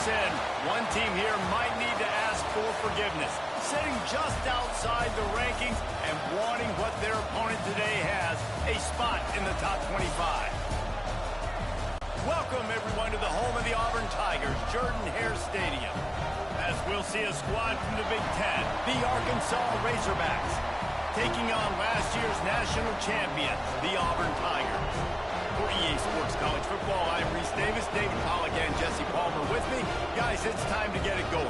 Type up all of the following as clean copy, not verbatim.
sin. One team here might need to ask for forgiveness, sitting just outside the rankings and wanting what their opponent today has, a spot in the top 25. Welcome, everyone, to the home of the Auburn Tigers, Jordan-Hare Stadium. As we'll see a squad from the Big Ten, the Arkansas Razorbacks, taking on last year's national champion, the Auburn Tigers. For EA Sports College Football, I'm Reese Davis, David Pollack, and Jesse Palmer with me. Guys, it's time to get it going.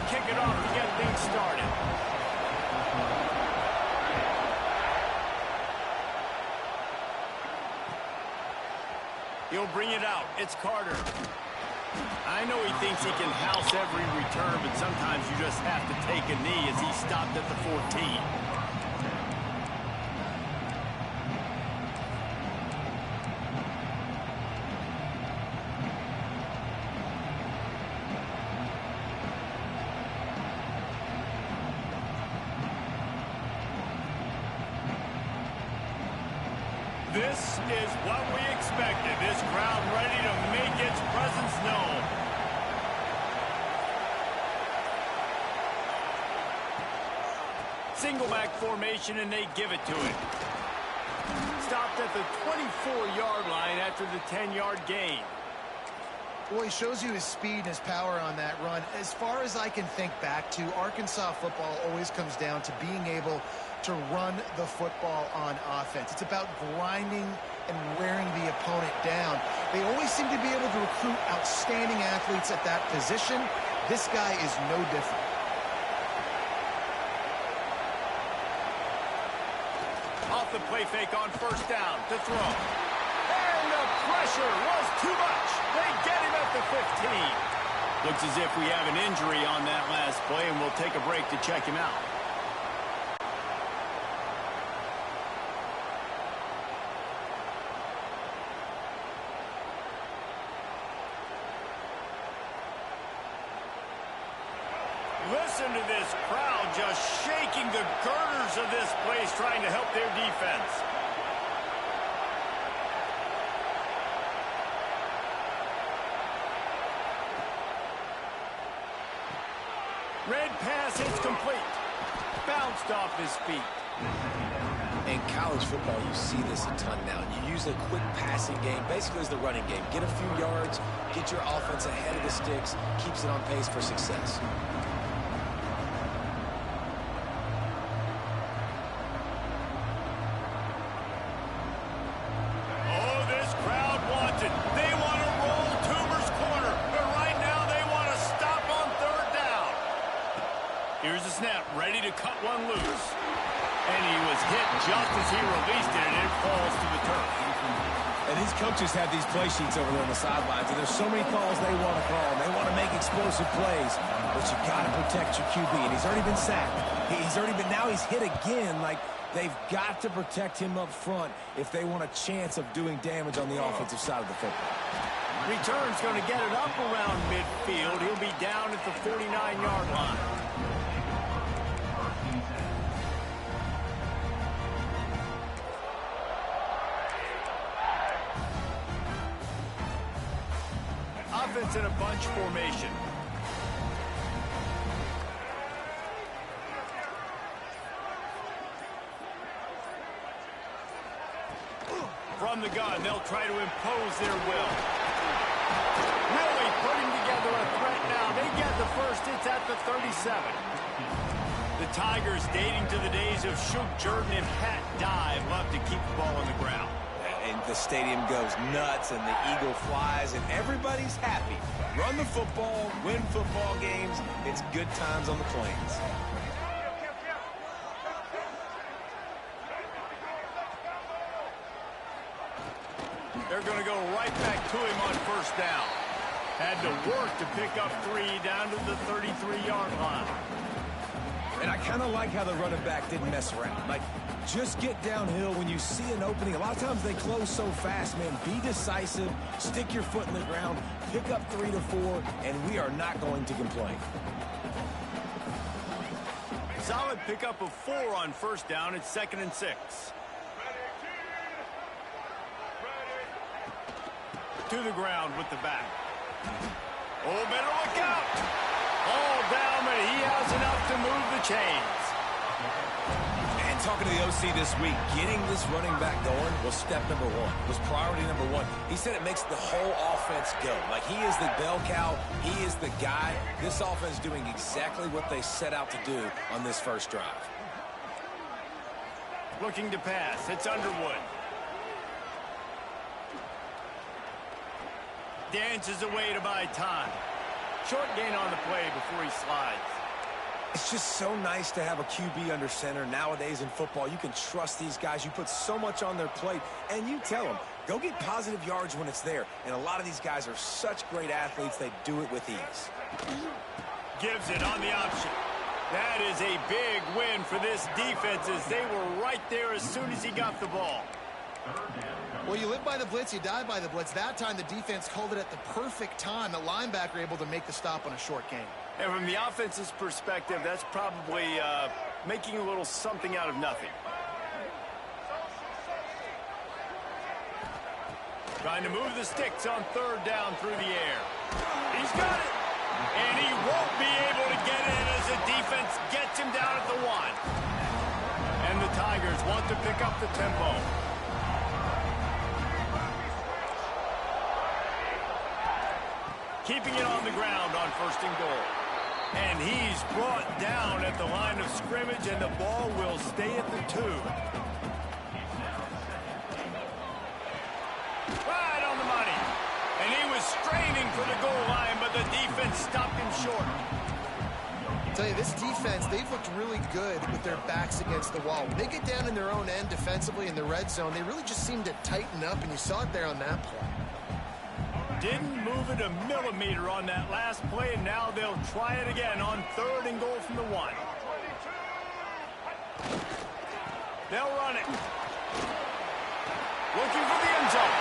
Kick it off to get things started. He'll bring it out. It's Carter. I know he thinks he can house every return, but sometimes you just have to take a knee as he stopped at the 14. This is what we expected. This crowd ready to make its presence known. Single back formation, and they give it to him. Stopped at the 24-yard line after the 10-yard gain. Well, he shows you his speed and his power on that run. As far as I can think back to, Arkansas football always comes down to being able to run the football on offense. It's about grinding and wearing the opponent down. They always seem to be able to recruit outstanding athletes at that position. This guy is no different. Off the play fake on first down to throw. And the pressure was too much. They get him at the 15. Looks as if we have an injury on that last play, and we'll take a break to check him out. Listen to this crowd just shaking the girders of this place, trying to help their defense. Red pass, it's complete. Bounced off his feet. In college football, you see this a ton now. You use a quick passing game, basically as the running game. Get a few yards, get your offense ahead of the sticks, keeps it on pace for success. Here's the snap, ready to cut one loose. And he was hit just as he released it, and it falls to the turf. And these coaches have these play sheets over there on the sidelines, and there's so many calls they want to call. They want to make explosive plays, but you got to protect your QB, and he's already been sacked. Now he's hit again. Like, they've got to protect him up front if they want a chance of doing damage on the offensive side of the football. Return's going to get it up around midfield. He'll be down at the 49-yard line. Offense in a bunch formation. From the gun, they'll try to impose their will. Really putting together a threat now. They get the first. It's at the 37. The Tigers, dating to the days of Shook Jordan and Pat Dye, love to keep the ball on the ground. And the stadium goes nuts, and the eagle flies, and everybody's happy. Run the football, win football games. It's good times on the Plains. They're going to go right back to him on first down. Had to work to pick up 3 down to the 33-yard line. And I kind of like how the running back didn't mess around. Like, just get downhill when you see an opening. A lot of times they close so fast, man. Be decisive, stick your foot in the ground, pick up 3 to 4, and we are not going to complain. Solid pickup of 4 on first down. It's 2nd and 6. To the ground with the back. Oh, better look out. All down, but he has enough to move the chains. And talking to the OC this week, getting this running back going was step number 1, was priority number 1. He said it makes the whole offense go. Like, he is the bell cow. He is the guy. This offense is doing exactly what they set out to do on this first drive. Looking to pass. It's Underwood. Dances away to buy time. Short gain on the play before he slides. It's just so nice to have a QB under center. Nowadays in football, you can trust these guys. You put so much on their plate, and you tell them, go get positive yards when it's there. And a lot of these guys are such great athletes, they do it with ease. Gives it on the option. That is a big win for this defense as they were right there as soon as he got the ball. Well, you live by the blitz, you die by the blitz. That time the defense called it at the perfect time. The linebacker able to make the stop on a short gain. And from the offense's perspective, that's probably making a little something out of nothing. Trying to move the sticks on 3rd down through the air. He's got it. And he won't be able to get in as the defense gets him down at the 1. And the Tigers want to pick up the tempo. Keeping it on the ground on 1st and goal. And he's brought down at the line of scrimmage, and the ball will stay at the 2. Right on the money. And he was straining for the goal line, but the defense stopped him short. I'll tell you, this defense, they've looked really good with their backs against the wall. When they get down in their own end defensively in the red zone, they really just seem to tighten up, and you saw it there on that play. Didn't move it a millimeter on that last play, and now they'll try it again on 3rd and goal from the 1. They'll run it. Looking for the end zone.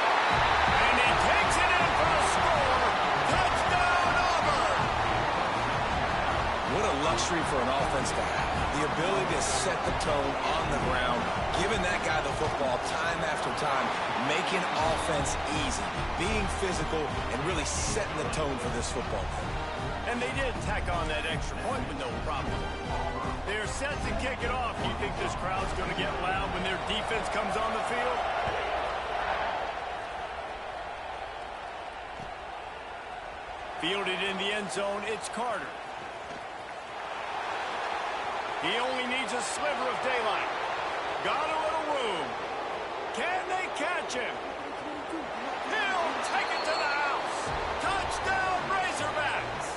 And he takes it in for the score. Touchdown, Auburn! What a luxury for an offense to have. The ability to set the tone on the ground, giving that guy the football time after time, making offense easy, being physical, and really setting the tone for this football game. And they did tack on that extra point with no problem. They're set to kick it off. Do you think this crowd's going to get loud when their defense comes on the field? Fielded in the end zone, it's Carter. He only needs a sliver of daylight. Got a little room. Can they catch him? He'll take it to the house. Touchdown, Razorbacks.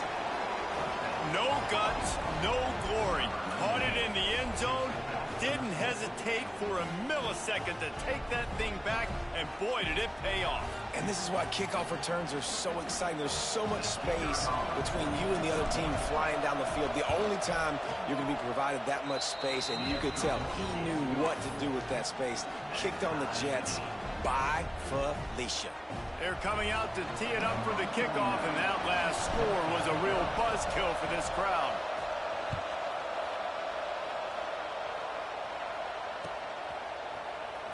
No guts, no glory. Caught it in the end zone. Didn't hesitate for a millisecond to take that thing back, and boy, did it pay off. And this is why kickoff returns are so exciting. There's so much space between you and the other team flying down the field. The only time you're going to be provided that much space, and you could tell he knew what to do with that space. Kicked on the Jets by Felicia. They're coming out to tee it up for the kickoff, and that last score was a real buzzkill for this crowd.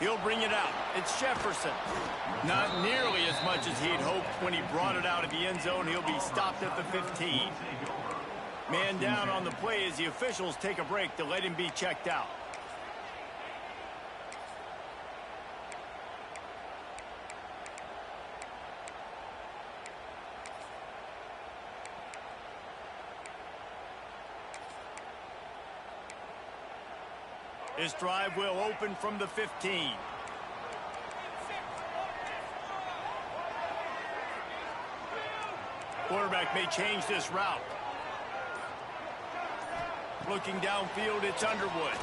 He'll bring it out. It's Jefferson. Not nearly as much as he'd hoped when he brought it out of the end zone. He'll be stopped at the 15. Man down on the play as the officials take a break to let him be checked out. This drive will open from the 15. Quarterback may change this route. Looking downfield, it's Underwood.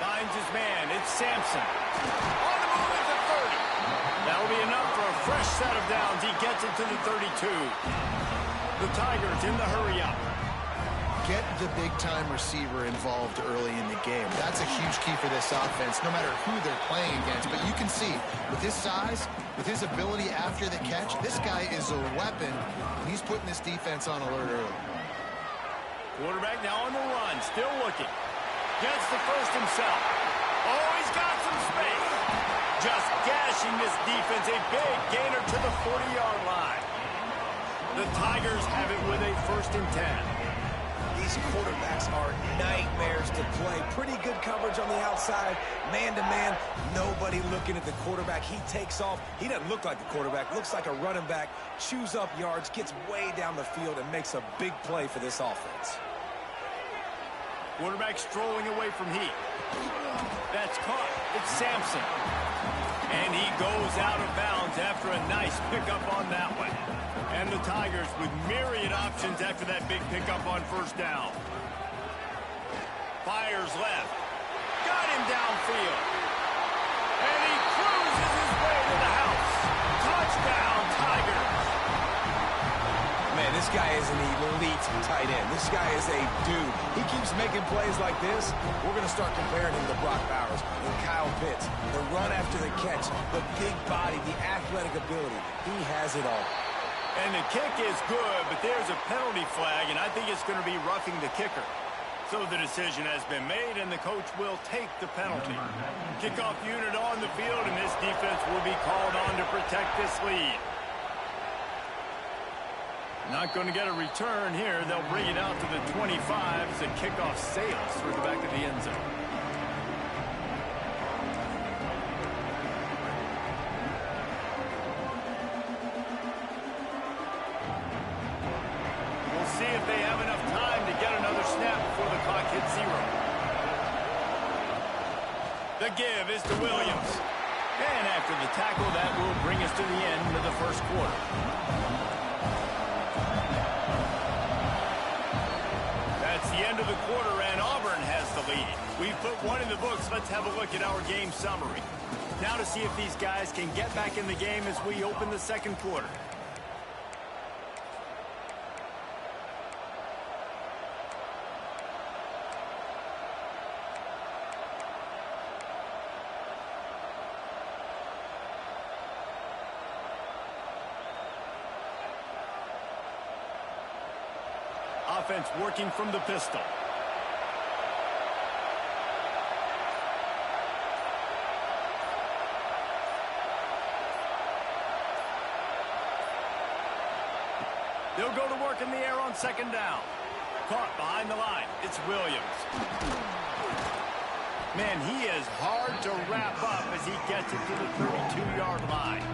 Finds his man, it's Sampson. On the move at the 30. That'll be enough for a fresh set of downs. He gets it to the 32. The Tigers in the hurry up. get the big-time receiver involved early in the game. That's a huge key for this offense, no matter who they're playing against. But you can see, with his size, with his ability after the catch, this guy is a weapon. He's putting this defense on alert early. Quarterback now on the run, still looking. Gets the first himself. Oh, he's got some space. Just gashing this defense, a big gainer to the 40-yard line. The Tigers have it with a 1st and 10. These quarterbacks are nightmares to play. Pretty good coverage on the outside. Man-to-man, nobody looking at the quarterback. He takes off. He doesn't look like the quarterback. Looks like a running back. Chews up yards, gets way down the field, and makes a big play for this offense. Quarterback strolling away from heat. That's caught. It's Sampson. And he goes out of bounds after a nice pickup on that one. And the Tigers with myriad options after that big pickup on 1st down. Fires left. Got him downfield. And he cruises his way to the house. Touchdown, Tigers. Man, this guy is an elite tight end. This guy is a dude. He keeps making plays like this. We're going to start comparing him to Brock Bowers and Kyle Pitts. The run after the catch, the big body, the athletic ability. He has it all. And the kick is good, but there's a penalty flag, and I think it's going to be roughing the kicker. So the decision has been made, and the coach will take the penalty. Kickoff unit on the field, and this defense will be called on to protect this lead. Not going to get a return here. They'll bring it out to the 25 as the kickoff sails through the back of the end zone. See if they have enough time to get another snap before the clock hits 0. The give is to Williams. And after the tackle, that will bring us to the end of the 1st quarter. That's the end of the quarter, and Auburn has the lead. We've put one in the books. Let's have a look at our game summary. Now to see if these guys can get back in the game as we open the 2nd quarter. Offense working from the pistol. They'll go to work in the air on 2nd down. Caught behind the line. It's Williams. Man, he is hard to wrap up as he gets it to the 32-yard line.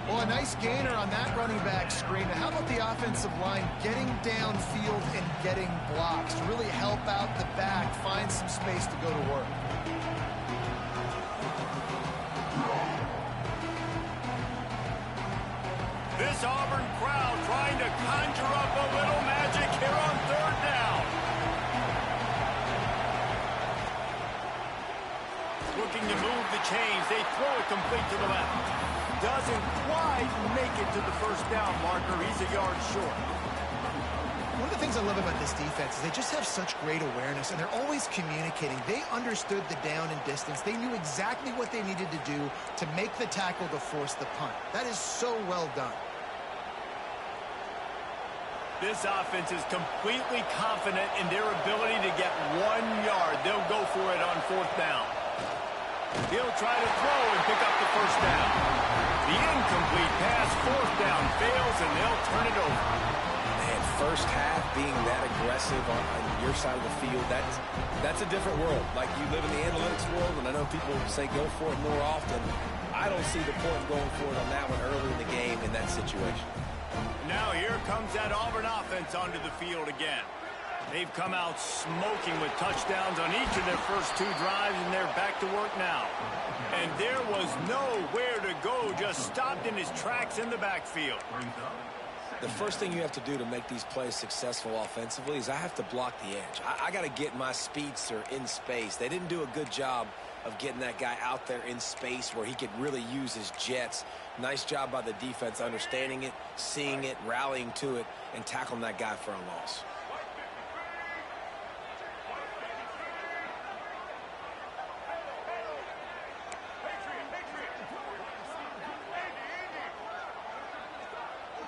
Well, a nice gainer on that running back screen. How about the offensive line getting downfield and getting blocks to really help out the back, find some space to go to work? This Auburn crowd trying to conjure up a little magic here on 3rd down. Looking to move the chains. They throw it complete to the left. Doesn't quite make it to the 1st down marker. He's a yard short. One of the things I love about this defense is they just have such great awareness, and they're always communicating. They understood the down and distance. They knew exactly what they needed to do to make the tackle to force the punt. That is so well done. This offense is completely confident in their ability to get 1 yard. They'll go for it on 4th down. He'll try to throw and pick up the 1st down. The incomplete pass, 4th down, fails, and they'll turn it over. Man, 1st half being that aggressive on your side of the field, that's a different world. Like, you live in the analytics world, and I know people say go for it more often. I don't see the point of going for it on that one early in the game in that situation. Now here comes that Auburn offense onto the field again. They've come out smoking with touchdowns on each of their first 2 drives, and they're back to work now. And there was nowhere to go, just stopped in his tracks in the backfield. The first thing you have to do to make these plays successful offensively is I have to block the edge. I got to get my speedster in space. They didn't do a good job of getting that guy out there in space where he could really use his jets. Nice job by the defense understanding it, seeing it, rallying to it, and tackling that guy for a loss.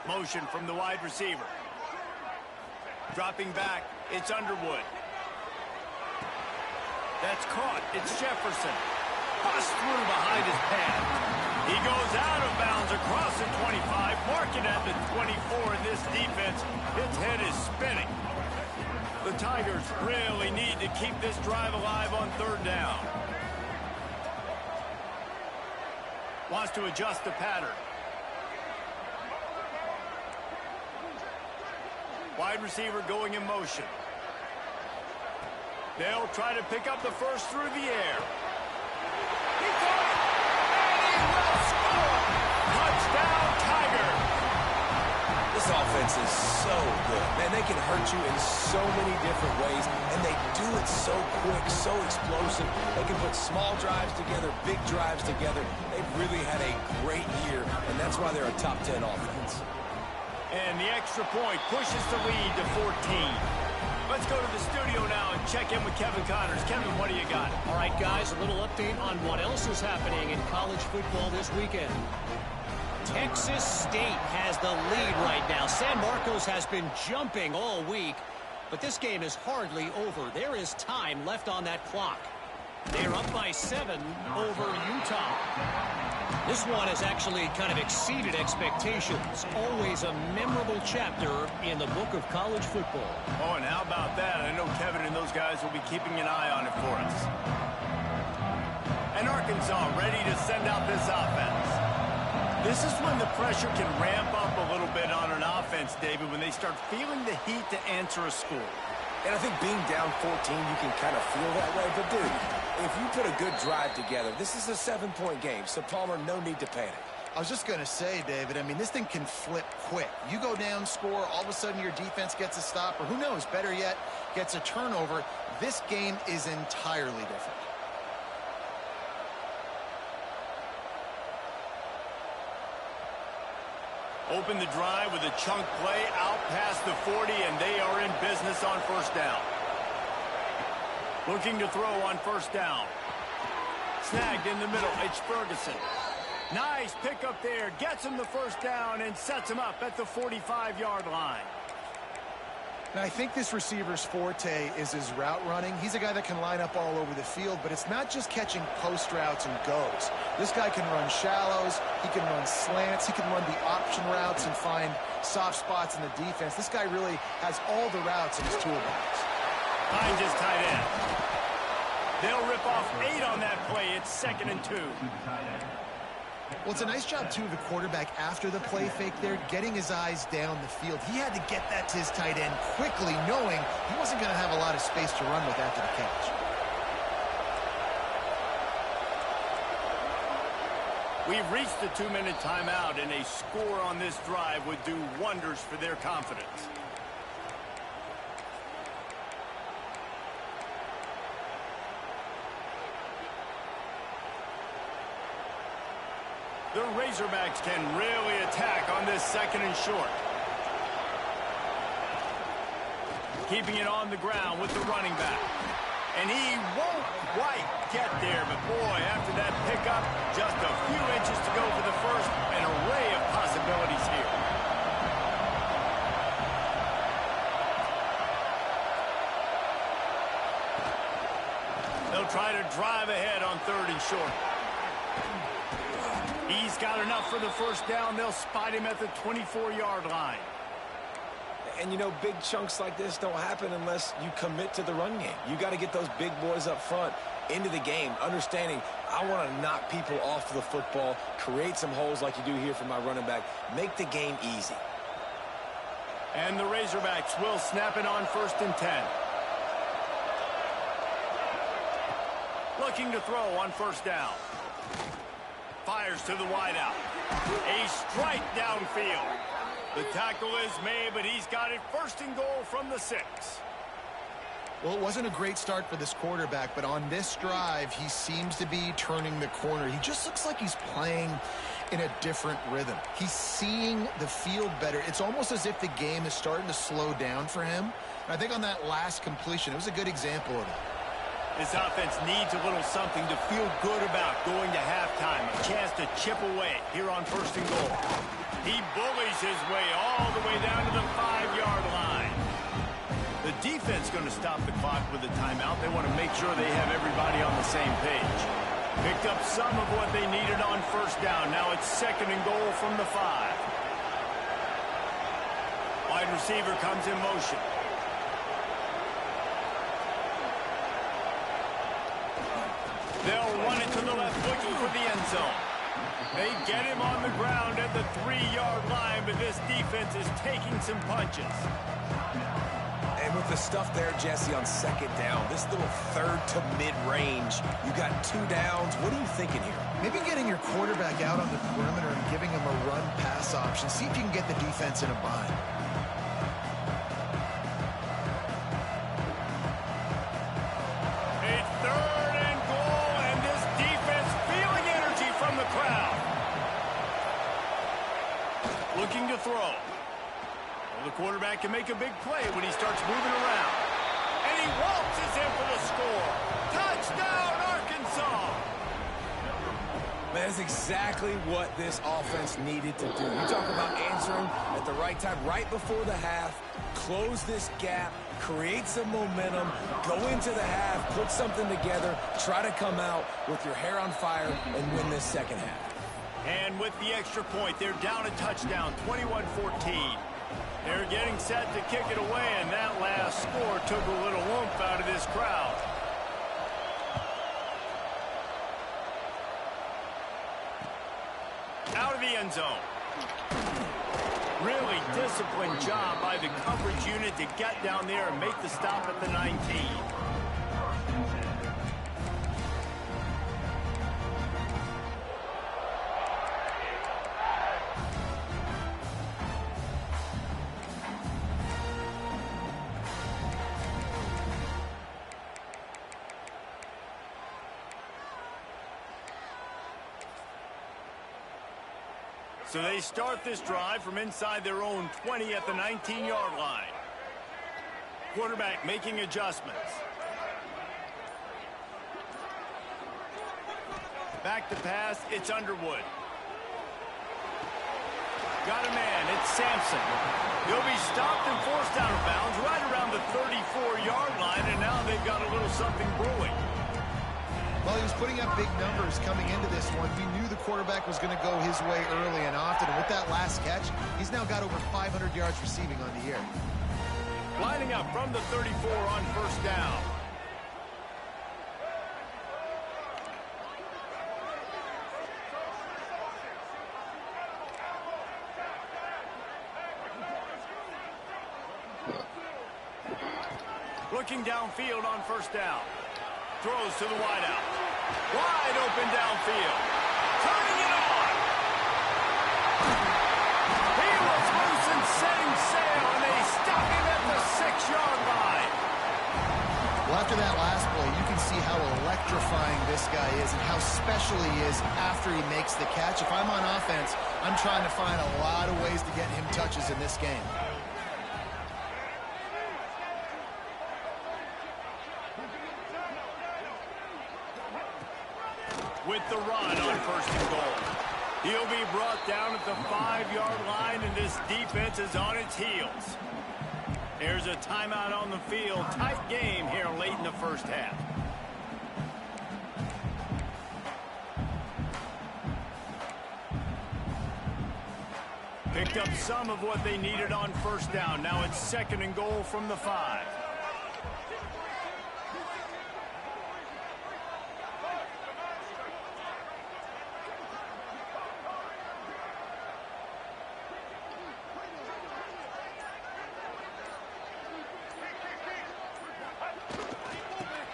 Motion from the wide receiver. Dropping back, it's Underwood. That's caught. It's Jefferson. Bust through behind his pad. He goes out of bounds across the 25, marking at the 24 in this defense. His head is spinning. The Tigers really need to keep this drive alive on third down. Wants to adjust the pattern. Wide receiver going in motion. They'll try to pick up the first through the air. He caught it, and he will score! Touchdown, Tigers! This offense is so good. Man, they can hurt you in so many different ways, and they do it so quick, so explosive. They can put small drives together, big drives together. They've really had a great year, and that's why they're a top 10 offense. And the extra point pushes the lead to 14. Let's go to the studio now and check in with Kevin Connors. Kevin, what do you got? All right, guys, a little update on what else is happening in college football this weekend. Texas State has the lead right now. San Marcos has been jumping all week, but this game is hardly over. There is time left on that clock. They're up by 7 over Utah. This one has actually kind of exceeded expectations. Always a memorable chapter in the book of college football. Oh, and how about that? I know Kevin and those guys will be keeping an eye on it for us. And Arkansas ready to send out this offense. This is when the pressure can ramp up a little bit on an offense, David, when they start feeling the heat to answer a score. And I think being down 14, you can kind of feel that way. But, dude, if you put a good drive together, this is a 7-point game. So, Palmer, no need to panic. I was just going to say, David, I mean, this thing can flip quick. You go down, score, all of a sudden your defense gets a stop, or who knows, better yet, gets a turnover. This game is entirely different. Open the drive with a chunk play out past the 40, and they are in business on first down. Looking to throw on first down. Snagged in the middle. It's Ferguson. Nice pickup there. Gets him the first down and sets him up at the 45-yard line. Now, I think this receiver's forte is his route running. He's a guy that can line up all over the field, but it's not just catching post routes and goes. This guy can run shallows, he can run slants, he can run the option routes and find soft spots in the defense. This guy really has all the routes in his toolbox. Finds his tight end. They'll rip off 8 on that play. It's 2nd and 2. Well, it's a nice job, too, of the quarterback after the play fake there, getting his eyes down the field. He had to get that to his tight end quickly, knowing he wasn't going to have a lot of space to run with after the catch. We've reached the 2-minute timeout, and a score on this drive would do wonders for their confidence. The Razorbacks can really attack on this 2nd and short. Keeping it on the ground with the running back. And he won't quite get there, but boy, after that pickup, just a few inches to go for the first. An array of possibilities here. They'll try to drive ahead on 3rd and short. He's got enough for the first down. They'll spot him at the 24-yard line. And, you know, big chunks like this don't happen unless you commit to the run game. You got to get those big boys up front into the game, understanding I want to knock people off the football, create some holes like you do here for my running back, make the game easy. And the Razorbacks will snap it on 1st and 10. Looking to throw on first down. Fires to the wideout. A strike downfield. The tackle is made, but he's got it 1st and goal from the 6. Well, it wasn't a great start for this quarterback, but on this drive, he seems to be turning the corner. He just looks like he's playing in a different rhythm. He's seeing the field better. It's almost as if the game is starting to slow down for him. And I think on that last completion, it was a good example of that. This offense needs a little something to feel good about going to halftime. A chance to chip away here on 1st and goal. He bullies his way all the way down to the 5-yard line. The defense going to stop the clock with a timeout. They want to make sure they have everybody on the same page. Picked up some of what they needed on first down. Now it's 2nd and goal from the 5. Wide receiver comes in motion. They'll run it to the left, looking for the end zone. They get him on the ground at the 3-yard line, but this defense is taking some punches. And with the stuff there, Jesse, on 2nd down, this little 3rd to mid-range, you got 2 downs. What are you thinking here? Maybe getting your quarterback out on the perimeter and giving him a run-pass option. See if you can get the defense in a bind. It's 3rd and goal, and this defense feeling energy from the crowd. Looking to throw. The quarterback can make a big play when he starts moving around. And he waltzes in for the score. Touchdown, Arkansas! That's exactly what this offense needed to do. You talk about answering at the right time, right before the half, close this gap, create some momentum, go into the half, put something together, try to come out with your hair on fire and win this 2nd half. And with the extra point, they're down a touchdown, 21-14. They're getting set to kick it away, and that last score took a little oomph out of this crowd. Out of the end zone. Really disciplined job by the coverage unit to get down there and make the stop at the 19. So they start this drive from inside their own 20 at the 19-yard line. Quarterback making adjustments. Back to pass, it's Underwood. Got a man, it's Sampson. He'll be stopped and forced out of bounds right around the 34-yard line, and now they've got a little something brewing. Well, he was putting up big numbers coming into this one. We knew the quarterback was going to go his way early and often. And with that last catch, he's now got over 500 yards receiving on the year. Lining up from the 34 on first down. Looking downfield on first down. Throws to the wideout. Wide open downfield. Turning it on. He was loose and setting sail, and they stop him at the 6-yard line. Well, after that last play, you can see how electrifying this guy is and how special he is after he makes the catch. If I'm on offense, I'm trying to find a lot of ways to get him touches in this game. With the run on first and goal. He'll be brought down at the 5-yard line, and this defense is on its heels. There's a timeout on the field. Tight game here late in the first half. Picked up some of what they needed on first down. Now it's 2nd and goal from the 5.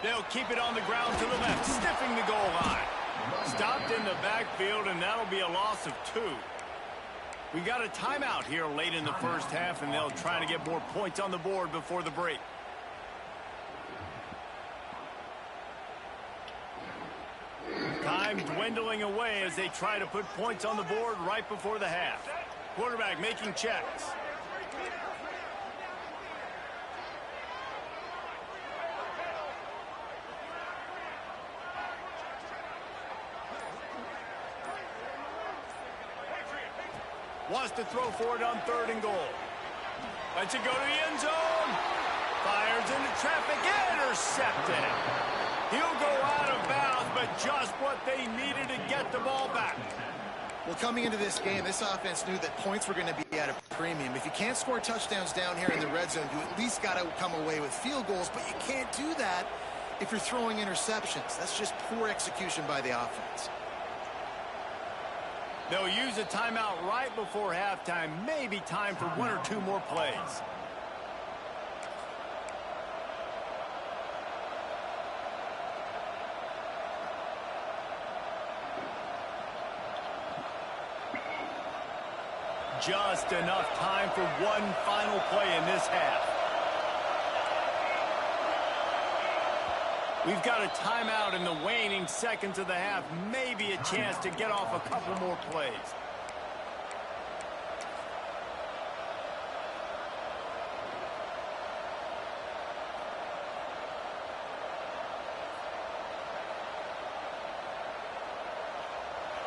They'll keep it on the ground to the left, sniffing the goal line. Stopped in the backfield, and that'll be a loss of 2. We got a timeout here late in the first half, and they'll try to get more points on the board before the break. Time dwindling away as they try to put points on the board right before the half. Quarterback making checks. Wants to throw for it on 3rd and goal. Lets it go to the end zone. Fires into traffic. Intercepted. He'll go out of bounds, but just what they needed to get the ball back. Well, coming into this game, this offense knew that points were going to be at a premium. If you can't score touchdowns down here in the red zone, you at least got to come away with field goals, but you can't do that if you're throwing interceptions. That's just poor execution by the offense. They'll use a timeout right before halftime. Maybe time for 1 or 2 more plays. Just enough time for one final play in this half. We've got a timeout in the waning seconds of the half. Maybe a chance to get off a couple more plays.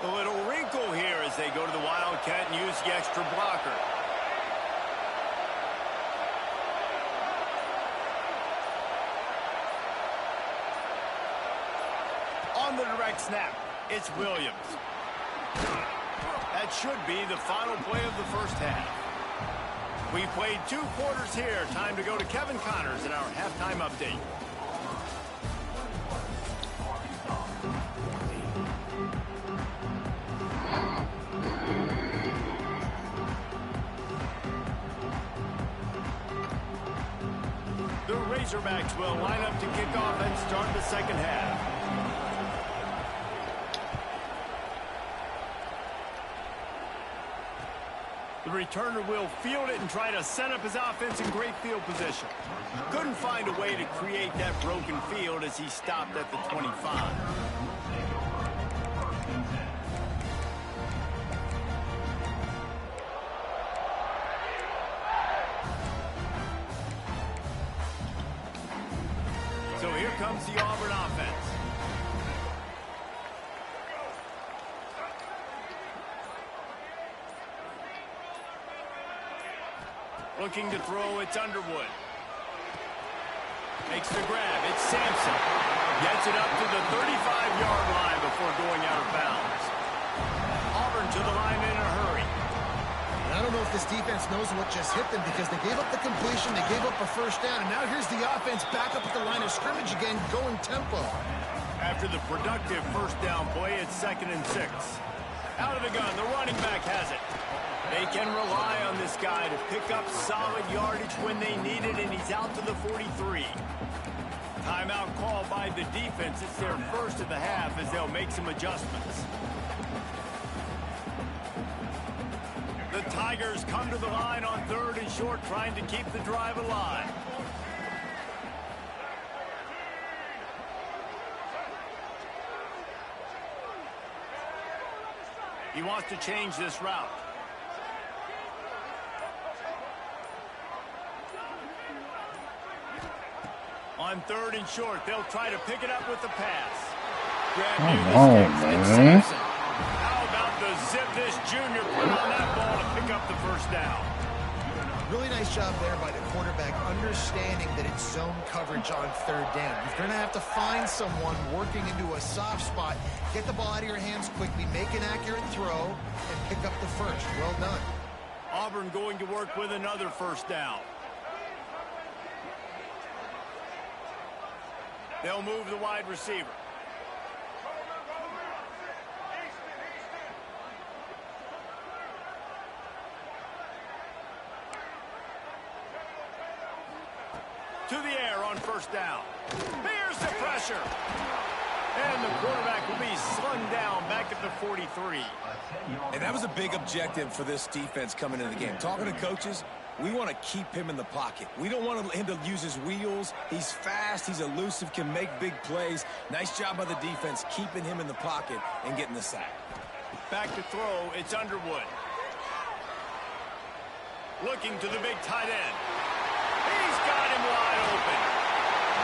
A little wrinkle here as they go to the Wildcat and use the extra blocker. On the direct snap, it's Williams. That should be the final play of the first half. We've played 2 quarters here. Time to go to Kevin Connors in our halftime update. The Razorbacks will line up to kick off and start the second half. The returner will field it and try to set up his offense in great field position. Couldn't find a way to create that broken field as he stopped at the 25. So here comes the Auburn offense. Looking to throw, it's Underwood. Makes the grab, it's Sampson. Gets it up to the 35-yard line before going out of bounds. Auburn to the line in a hurry. And I don't know if this defense knows what just hit them because they gave up the completion, they gave up a first down, and now here's the offense back up at the line of scrimmage again, going tempo. After the productive first down play, it's 2nd and 6. Out of the gun, the running back has it. They can rely on this guy to pick up solid yardage when they need it, and he's out to the 43. Timeout called by the defense. It's their first of the half as they'll make some adjustments. The Tigers come to the line on 3rd and short, trying to keep the drive alive. He wants to change this route. On 3rd and short, they'll try to pick it up with the pass. How about the zip this junior put on that ball to pick up the first down? Really nice job there by the quarterback, understanding that it's zone coverage on 3rd down. You're going to have to find someone working into a soft spot, get the ball out of your hands quickly, make an accurate throw, and pick up the first. Well done. Auburn going to work with another first down. They'll move the wide receiver. To the air on first down. Here's the pressure. And the quarterback will be slung down back at the 43. And that was a big objective for this defense coming into the game. Talking to coaches, we want to keep him in the pocket. We don't want him to use his wheels. He's fast, he's elusive, can make big plays. Nice job by the defense keeping him in the pocket and getting the sack. Back to throw, it's Underwood. Looking to the big tight end. He's got him wide open.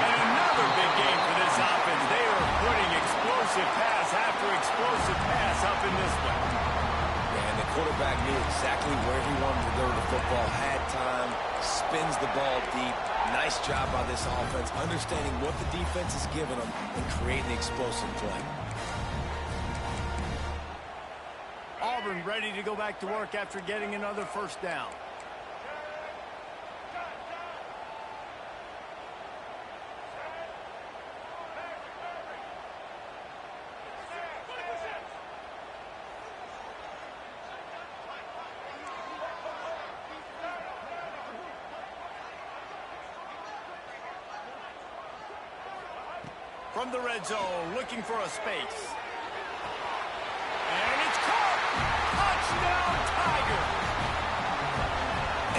And another big game for this offense. They are putting explosive pass after explosive pass up in this one. And the quarterback knew exactly where he wanted to go with the football, had time, spins the ball deep. Nice job by this offense, understanding what the defense is giving them and creating the explosive play. Auburn ready to go back to work after getting another first down. From the red zone, looking for a space. And it's caught! Touchdown, Tiger!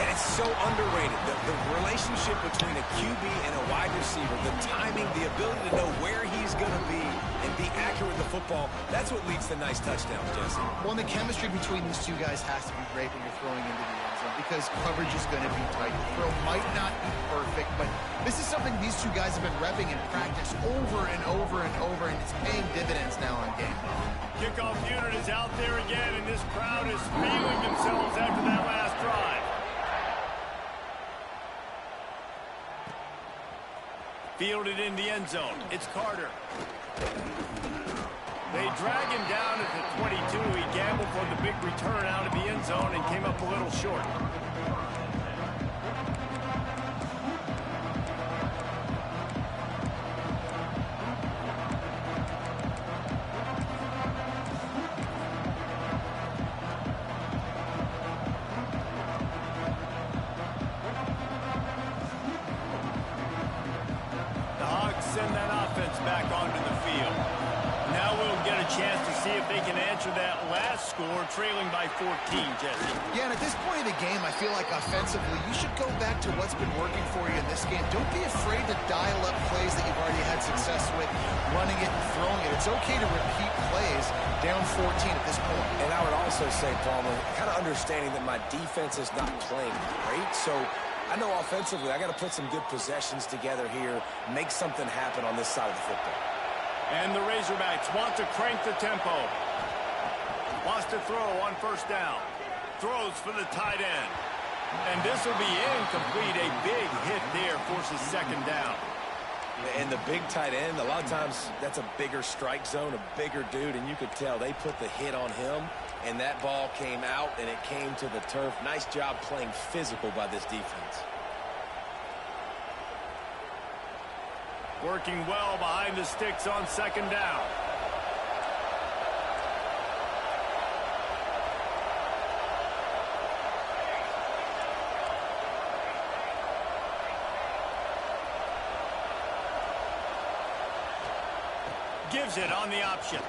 And it's so underrated. The relationship between a QB and a wide receiver, the timing, the ability to know where he's going to be and be accurate with the football, that's what leads to nice touchdowns, Jesse. Well, and the chemistry between these two guys has to be great when you're throwing into the end zone because coverage is going to be tight. The throw might not be perfect, but this is something these two guys have been repping in practice over and over and over, and it's paying dividends now on game day. Kickoff unit is out there again, and this crowd is feeling themselves after that last drive. Fielded in the end zone. It's Carter. They drag him down at the 22. He gambled for the big return out of the end zone and came up a little short. Send that offense back onto the field. Now we'll get a chance to see if they can answer that last score, trailing by 14, Jesse. Yeah, and at this point of the game, I feel like offensively, you should go back to what's been working for you in this game. Don't be afraid to dial up plays that you've already had success with, running it and throwing it. It's okay to repeat plays down 14 at this point. And I would also say, Palmer, kind of understanding that my defense is not playing great, so I know offensively I got to put some good possessions together here, make something happen on this side of the football. And the Razorbacks want to crank the tempo. Wants to throw on first down. Throws for the tight end. And this will be incomplete. A big hit there forces second down. And the big tight end, a lot of times that's a bigger strike zone, a bigger dude, and you could tell they put the hit on him, and that ball came out, and it came to the turf. Nice job playing physical by this defense. Working well behind the sticks on second down. Gives it on the option.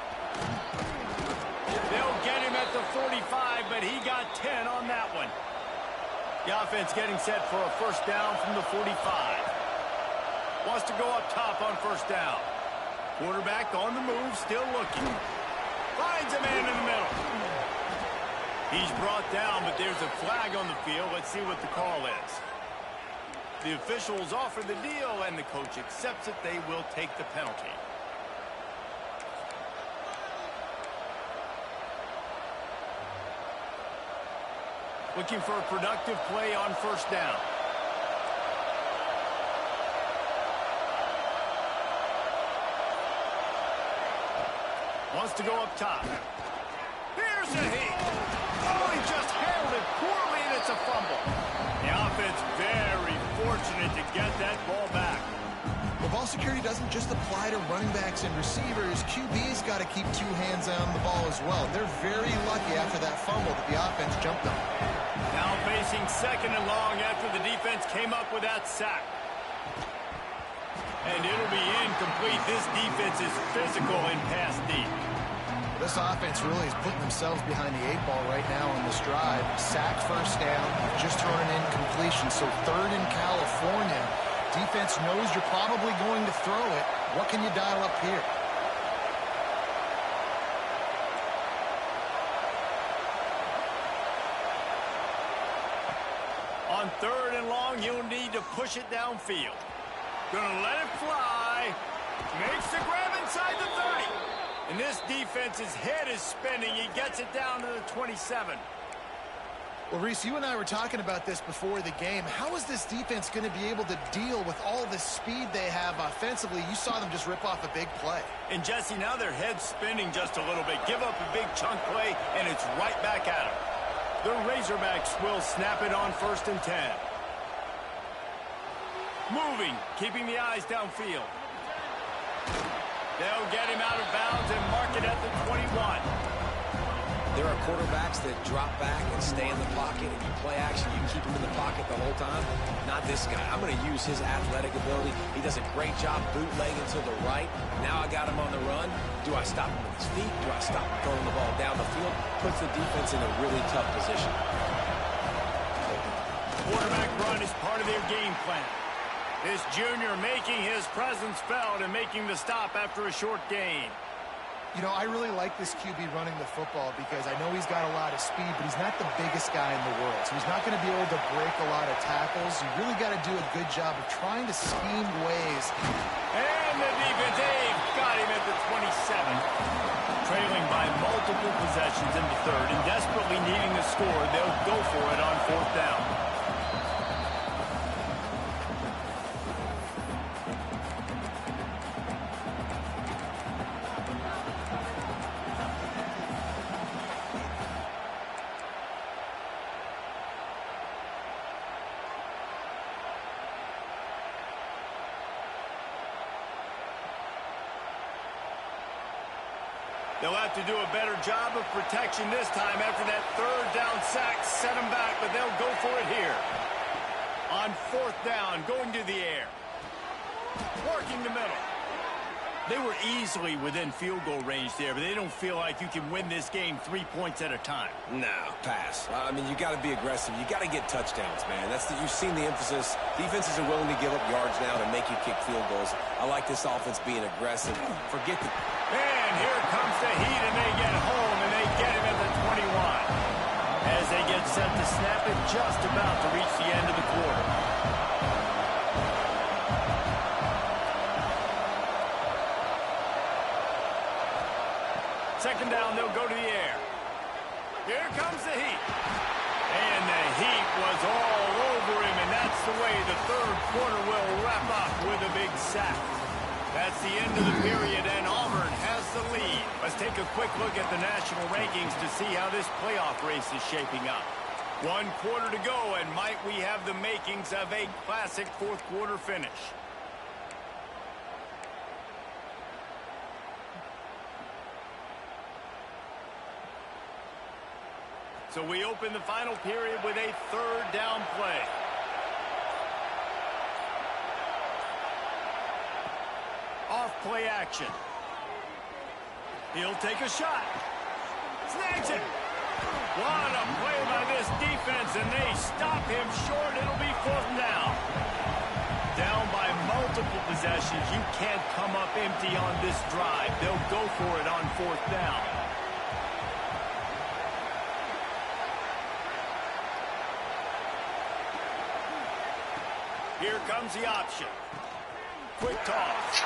They'll get him at the 45, but he got 10 on that one. The offense getting set for a first down from the 45. Wants to go up top on first down. Quarterback on the move, still looking. Finds a man in the middle. He's brought down, but there's a flag on the field. Let's see what the call is. The officials offer the deal, and the coach accepts it. They will take the penalty. Looking for a productive play on first down. Wants to go up top. Here's a hit. Oh, he just handled it poorly, and it's a fumble. The offense very fortunate to get that ball back. Well, ball security doesn't just apply to running backs and receivers. QB's got to keep two hands on the ball as well. They're very lucky after that fumble that the offense jumped on. Now facing second and long after the defense came up with that sack. And it'll be incomplete. This defense is physical and pass deep. This offense really is putting themselves behind the 8 ball right now on this drive. Sack first down, just thrown an incompletion. So third in California. Defense knows you're probably going to throw it. What can you dial up here? On third and long, you'll need to push it downfield. Gonna let it fly. Makes the grab inside the 30. And this defense's head is spinning. He gets it down to the 27. Well, Reese, you and I were talking about this before the game. How is this defense going to be able to deal with all the speed they have offensively? You saw them just rip off a big play. And, Jesse, now their head's spinning just a little bit. Give up a big chunk play, and it's right back at them. The Razorbacks will snap it on 1st and 10. Moving, keeping the eyes downfield. They'll get him out of bounds and mark it at the 21. There are quarterbacks that drop back and stay in the pocket, and you play action, you keep him in the pocket the whole time. Not this guy. I'm going to use his athletic ability. He does a great job bootlegging to the right. Now I got him on the run. Do I stop him with his feet? Do I stop him throwing the ball down the field? Puts the defense in a really tough position. Quarterback run is part of their game plan. This junior making his presence felt and making the stop after a short gain. You know, I really like this QB running the football because I know he's got a lot of speed, but he's not the biggest guy in the world. So he's not going to be able to break a lot of tackles. You really got to do a good job of trying to scheme ways. And the defense, they've got him at the 27. Trailing by multiple possessions in the 3rd and desperately needing a score, they'll go for it on 4th down. They'll have to do a better job of protection this time after that 3rd down sack set them back, but they'll go for it here. On 4th down, going to the air. Working the middle. They were easily within field goal range there, but they don't feel like you can win this game 3 points at a time. No, pass. I mean, you got to be aggressive. You got to get touchdowns, man. You've seen the emphasis. Defenses are willing to give up yards now to make you kick field goals. I like this offense being aggressive. Forget the... And here comes the heat, and they get home, and they get him at the 21. As they get set to snap it, just about to reach the end of the quarter. Second down, they'll go to the air. Here comes the heat. And the heat was all over him, and that's the way the 3rd quarter will wrap up with a big sack. That's the end of the period, and Auburn has the lead. Let's take a quick look at the national rankings to see how this playoff race is shaping up. 1 quarter to go, and might we have the makings of a classic 4th quarter finish. So we open the final period with a 3rd down play. Off play action. He'll take a shot. Snags it. What a play by this defense, and they stop him short. It'll be 4th down. Down by multiple possessions. You can't come up empty on this drive. They'll go for it on 4th down. Here comes the option. Quick toss.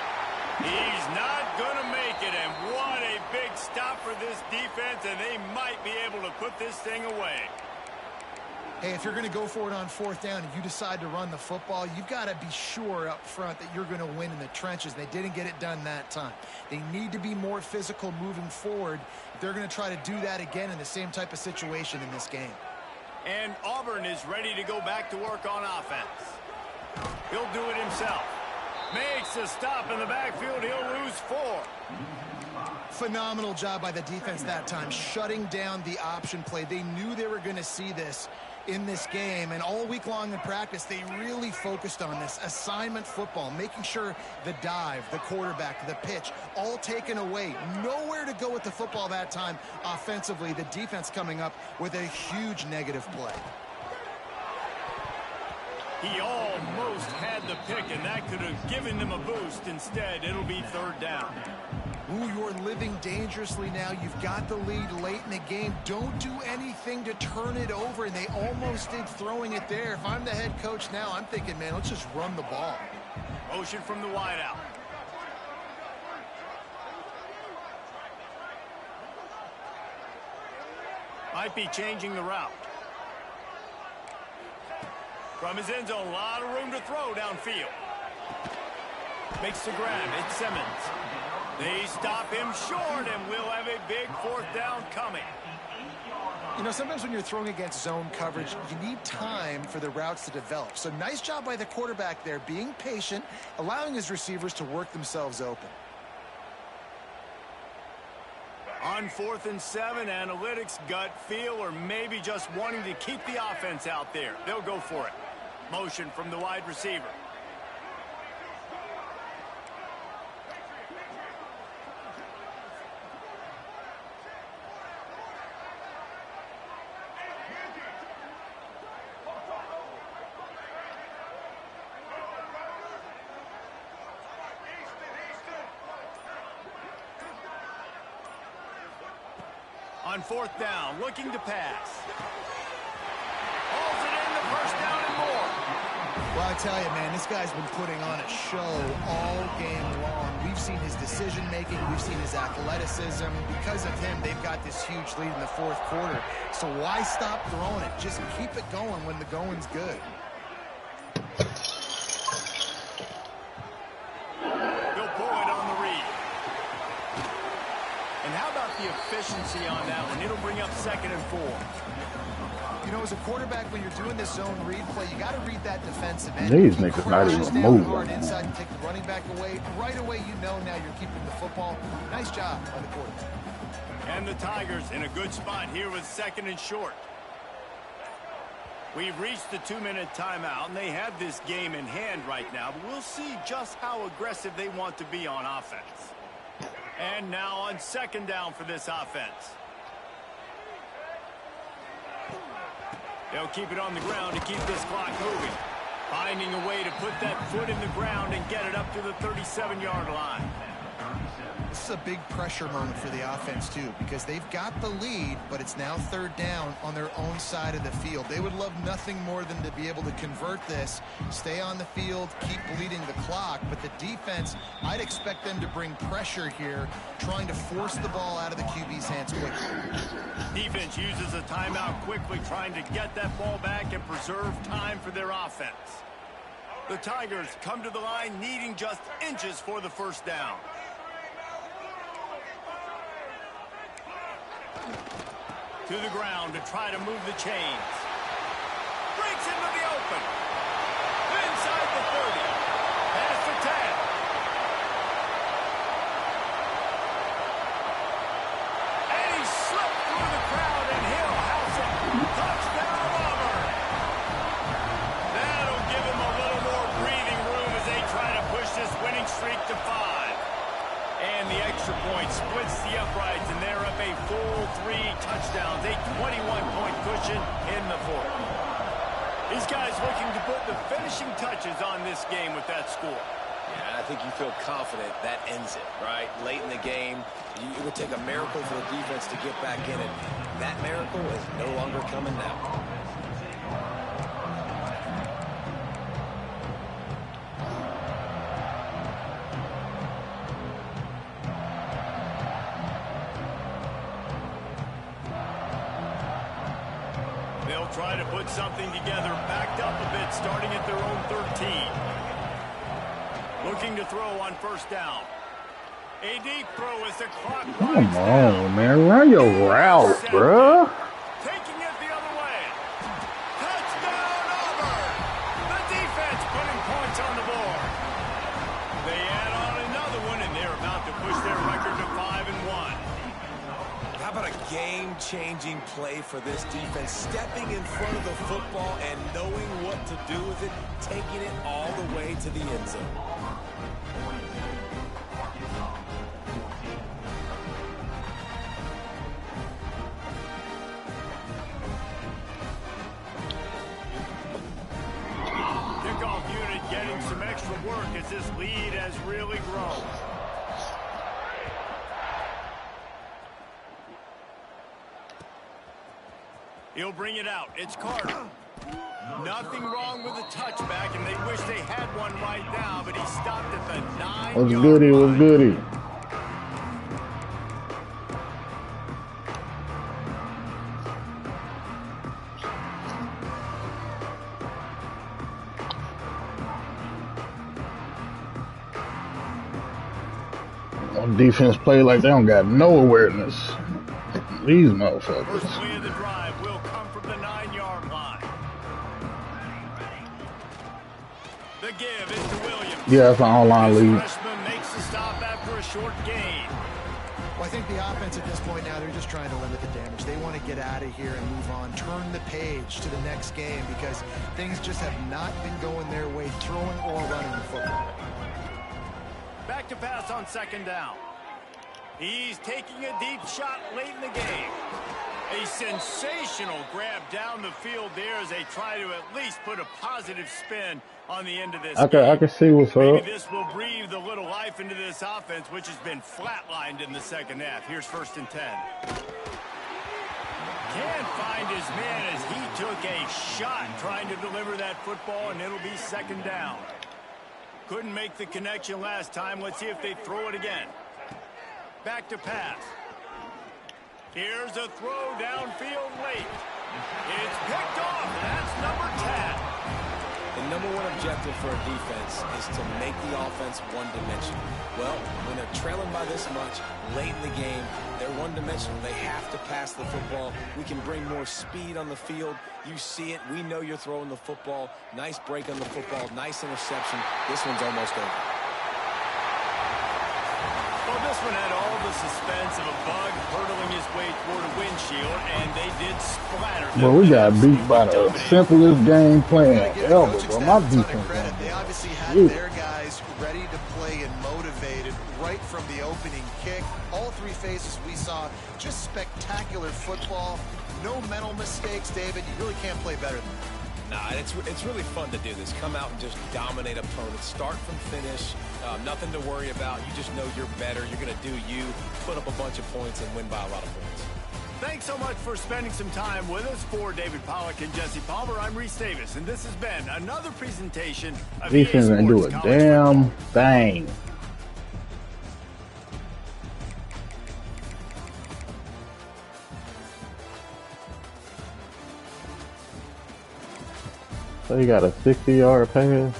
He's not going to make it, and what a big stop for this defense, and they might be able to put this thing away. Hey, if you're going to go for it on 4th down and you decide to run the football, you've got to be sure up front that you're going to win in the trenches. They didn't get it done that time. They need to be more physical moving forward if they're going to try to do that again in the same type of situation in this game. And Auburn is ready to go back to work on offense. He'll do it himself. Makes a stop in the backfield. He'll lose 4. Phenomenal job by the defense that time, shutting down the option play. They knew they were going to see this in this game, and all week long in practice, they really focused on this assignment football, making sure the dive, the quarterback, the pitch, all taken away. Nowhere to go with the football that time offensively. The defense coming up with a huge negative play. He almost had the pick, and that could have given them a boost. Instead, it'll be 3rd down. Ooh, you're living dangerously now. You've got the lead late in the game. Don't do anything to turn it over, and they almost did throwing it there. If I'm the head coach now, I'm thinking, man, let's just run the ball. Motion from the wideout. Might be changing the route. From his end zone, a lot of room to throw downfield. Makes the grab. It's Simmons. They stop him short, and we'll have a big 4th down coming. You know, sometimes when you're throwing against zone coverage, you need time for the routes to develop. So nice job by the quarterback there, being patient, allowing his receivers to work themselves open. On 4th and 7, analytics, gut feel, or maybe just wanting to keep the offense out there. They'll go for it. Motion from the wide receiver. On 4th down, looking to pass. Holds it in, the 1st down and more. Well, I tell you, man, this guy's been putting on a show all game long. We've seen his decision-making. We've seen his athleticism. Because of him, they've got this huge lead in the 4th quarter. So why stop throwing it? Just keep it going when the going's good. He'll pull it on the read. And how about the efficiency on that one? It'll bring up 2nd and 4. You know, as a quarterback, when you're doing this zone read play, you got to read that defensive end. These niggas not even moving. Inside and take the running back away. Right away, you know now you're keeping the football. Nice job by the quarterback. And the Tigers in a good spot here with 2nd and short. We've reached the 2-minute timeout, and they have this game in hand right now. But we'll see just how aggressive they want to be on offense. And now on 2nd down for this offense. They'll keep it on the ground to keep this clock moving. Finding a way to put that foot in the ground and get it up to the 37-yard line. This is a big pressure moment for the offense, too, because they've got the lead, but it's now 3rd down on their own side of the field. They would love nothing more than to be able to convert this, stay on the field, keep bleeding the clock. But the defense, I'd expect them to bring pressure here, trying to force the ball out of the QB's hands quickly. Defense uses a timeout quickly, trying to get that ball back and preserve time for their offense. The Tigers come to the line needing just inches for the 1st down. To the ground to try to move the chains. Breaks into the open. Inside the 30. Past the 10. And he slipped through the crowd, and he'll house it. Touchdown, Auburn. That'll give him a little more breathing room as they try to push this winning streak to 5. And the extra point splits the uprights, and they're up a full 3 touchdowns, a 21-point cushion in the 4th. These guys looking to put the finishing touches on this game with that score. Yeah, I think you feel confident that ends it, right? Late in the game, it would take a miracle for the defense to get back in it. That miracle is no longer coming now. They'll try to put something together, backed up a bit, starting at their own 13. Looking to throw on 1st down. A deep throw as the clock winds down. Come on, man. Run your route, bruh. Taking it the other way. Touchdown, Auburn. The defense putting points on the board. They add on another one, and they're about to push their record to 5-1. How about a game-changing play for this defense? Stepping in front of the football and knowing what to do with it, taking it all the way to the end zone. Kickoff unit getting some extra work as this lead has really grown. He'll bring it out. It's Carter. Nothing wrong with the touchback, and they wish they had one right now, but he stopped at the 9-yard line. What's goody? What's goody? On defense play like they don't got no awareness. These First motherfuckers. play of the drive will come from the 9-yard line. The give is to Williams. Yeah, that's an online This lead. freshman makes the stop after a short gain. Well, I think the offense at this point now, they're just trying to limit the damage. They want to get out of here and move on, turn the page to the next game because things just have not been going their way, throwing or running the football. Back to pass on second down. He's taking a deep shot late in the game. A sensational grab down the field there as they try to at least put a positive spin on the end of this I game. can see what's Maybe up. this will breathe a little life into this offense, which has been flatlined in the second half. Here's 1st and 10. Can't find his man as he took a shot trying to deliver that football, and it'll be 2nd down. Couldn't make the connection last time. Let's see if they throw it again. Back to pass. Here's a throw downfield late. It's picked off, and that's number 10. The number one objective for a defense is to make the offense one-dimensional. Well, when they're trailing by this much late in the game, they're one-dimensional. They have to pass the football. We can bring more speed on the field. You see it. We know you're throwing the football. Nice break on the football. Nice interception. This one's almost over. Well, this one had all the suspense of a bug hurtling his way toward a windshield, and they did splatter them. Bro, we got beat by the simplest game plan ever, bro. My defense. They obviously had their guys ready to play and motivated right from the opening kick. All three phases we saw, just spectacular football. No mental mistakes, David. You really can't play better than that. Nah, it's really fun to do this. Come out and just dominate opponents. Start from finish. Nothing to worry about. You just know you're better. You're going to do you, put up a bunch of points, and win by a lot of points. Thanks so much for spending some time with us. For David Pollack and Jesse Palmer, I'm Reese Davis, and this has been another presentation of Defense ain't do a damn thing. So he got a 60-yard pass.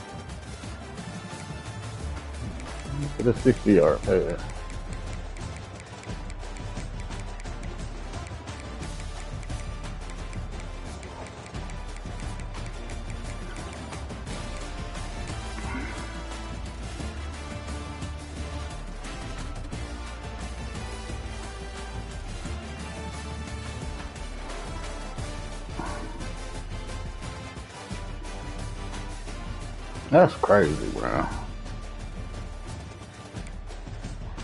With a 60-yard pass. That's crazy, bro.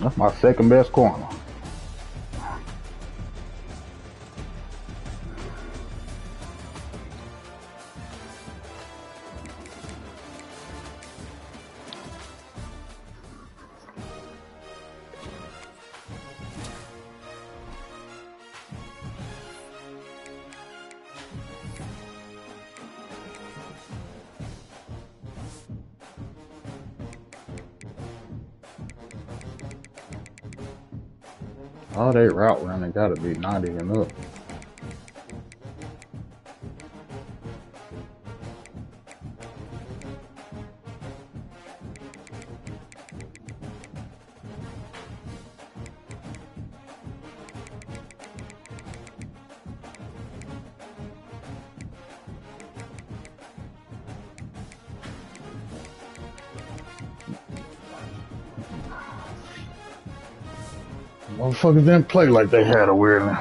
That's my second best corner. All they route running gotta be 90 and up. Motherfuckers didn't play like they had awareness.